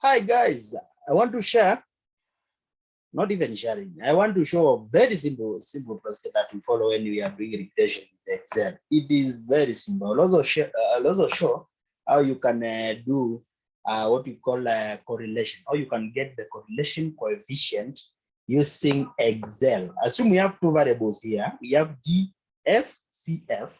Hi guys, I want to share, not even sharing, I want to show a very simple process that we follow when we are doing regression with Excel. It is very simple. I'll also show how you can do what we call correlation, how you can get the correlation coefficient using Excel. Assume we have two variables here. We have GFCF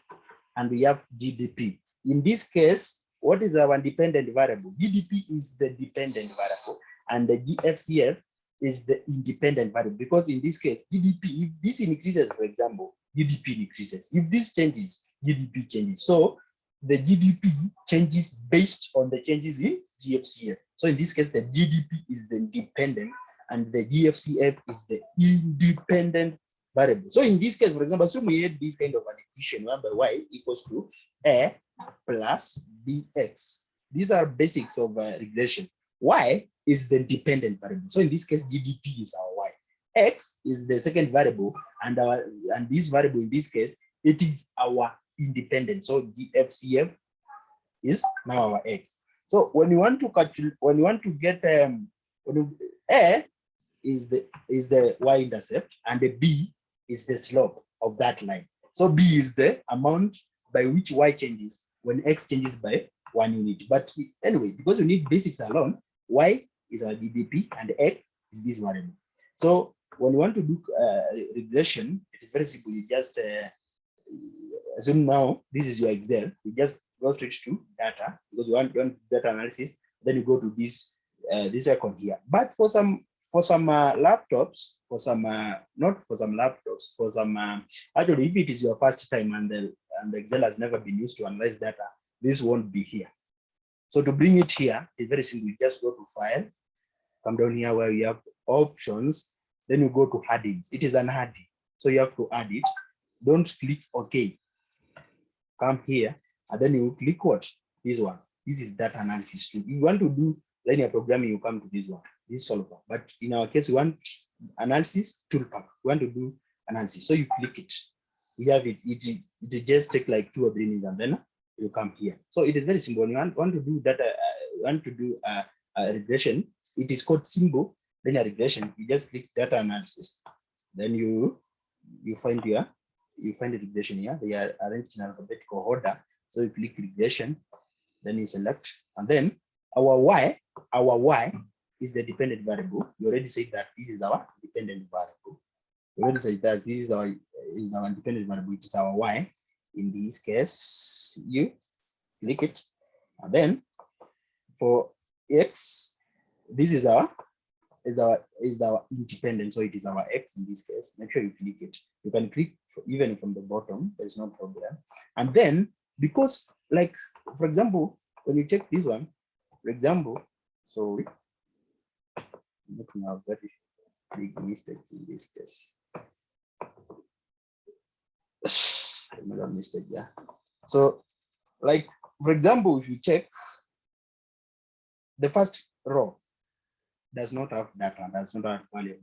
and we have GDP. In this case, what is our dependent variable? GDP is the dependent variable and the GFCF is the independent variable, because in this case, GDP, if this increases, for example, GDP increases. If this changes, GDP changes. So the GDP changes based on the changes in GFCF. So in this case, the GDP is the dependent and the GFCF is the independent variable. So in this case, for example, assume we had this kind of an equation whereby y equals to A plus bx. These are basics of regression. Y is the dependent variable. So in this case, GDP is our y. X is the second variable, and this variable in this case, it is our independent. So GFCF is now our x. So when you want to calculate, when you want to get A is the y-intercept and the B is the slope of that line. So B is the amount by which y changes when x changes by 1 unit. But anyway, because we need basics alone, y is our GDP and x is this variable. So when you want to do regression, it is very simple. You just assume now this is your Excel. You just go straight to data because you want data analysis. Then you go to this icon here. But for some laptops, not for some laptops, for some actually, if it is your first time and the Excel has never been used to analyze data, this won't be here. So to bring it here is very simple. You just go to File, come down here where you have Options, then you go to Headings. It is an heading, so you have to add it. Don't click OK. Come here, and then you click what? This one. This is data analysis tool. You want to do linear programming, you come to this one, this solver. But in our case, we want analysis toolpack. We want to do analysis, so you click it. We have it. It just take like 2 or 3 minutes, and then you come here. So it is very simple. You want to do data, want to do regression. It is called simple linear regression. You just click data analysis. Then you find the regression here. They are arranged in alphabetical order. So you click regression, then you select, and then our y is the dependent variable. You already said that this is our dependent variable. We already said that this is our dependent variable, which is our y. In this case, you click it, and then for x, this is our independent, so it is our x in this case. Make sure you click it. You can click even from the bottom, there's no problem. And then, because like, for example, when you check this one, for example, so making a very big mistake in this case. Another mistake there. So, like, for example, if you check the first row, does not have data, does not have values.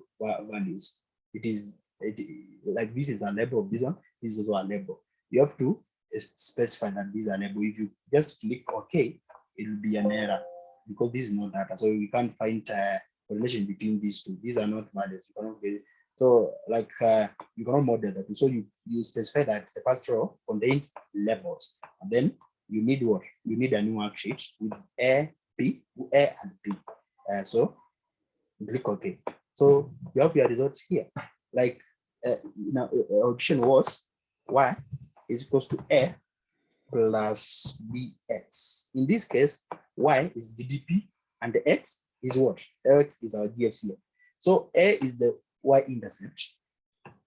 Like this is a label of this one, this is also a label. You have to specify that these are label. If you just click OK, it will be an error because this is not data. So we can't find correlation between these two. These are not values. You cannot get it. So like you cannot model that. So you specify that the first row contains labels, and then you need what? You need a new worksheet with A, B, A, and B. So click OK. So you have your results here. Like now, our question was y is equals to A plus bx. In this case, y is GDP and the x is what? X is our GFCF. So A is the y-intercept.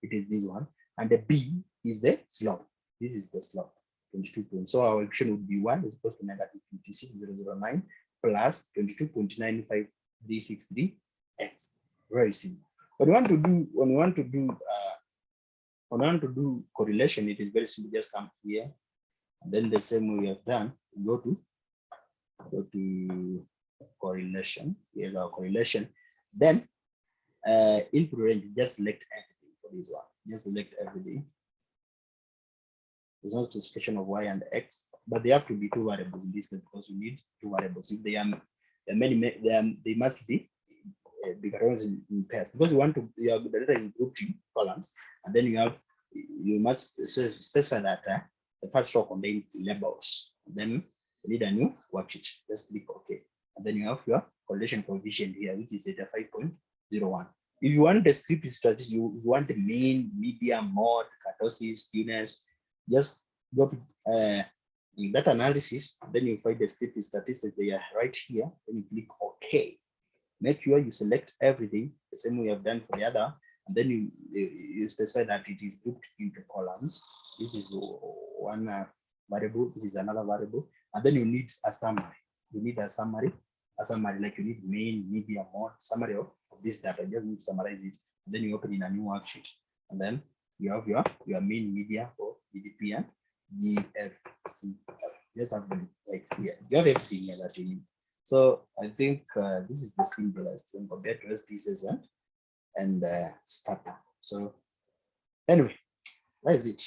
It is this one, and the B is the slope. This is the slope. 22 points. So our equation would be y is equals to negative 56,009 plus 22.95363 x. Very simple. When you want to do correlation, it is very simple. Just come here, and then the same way we have done, go to correlation. Here's our correlation. Then input range, just select everything for this one. Just select everything. There's no specification of y and x, but they have to be 2 variables in this case because we need 2 variables. If they are they must be categorized in pairs because you have the data in grouped in columns, and then you must specify that the first row contains labels. Then you need a new worksheet. Just click OK, and then you have your correlation coefficient here, which is at 5.01. If you want descriptive strategy, you want the mean, median, mode, kurtosis, skewness, just go to data analysis, and then you find descriptive statistics. They are right here. Then you click OK. Make sure you select everything the same way you have done for the other, and then you specify that it is grouped into columns. This is one variable. This is another variable, and then you need a summary. You need a summary like you need main, median, mode, summary of this data. Just need to summarize it. And then you open in a new worksheet, and then you have your main, media for GDP and GFCF. Just have them like here. You have everything here that you need. So I think this is the simplest when compared to SPSS and startup. So anyway, that is it.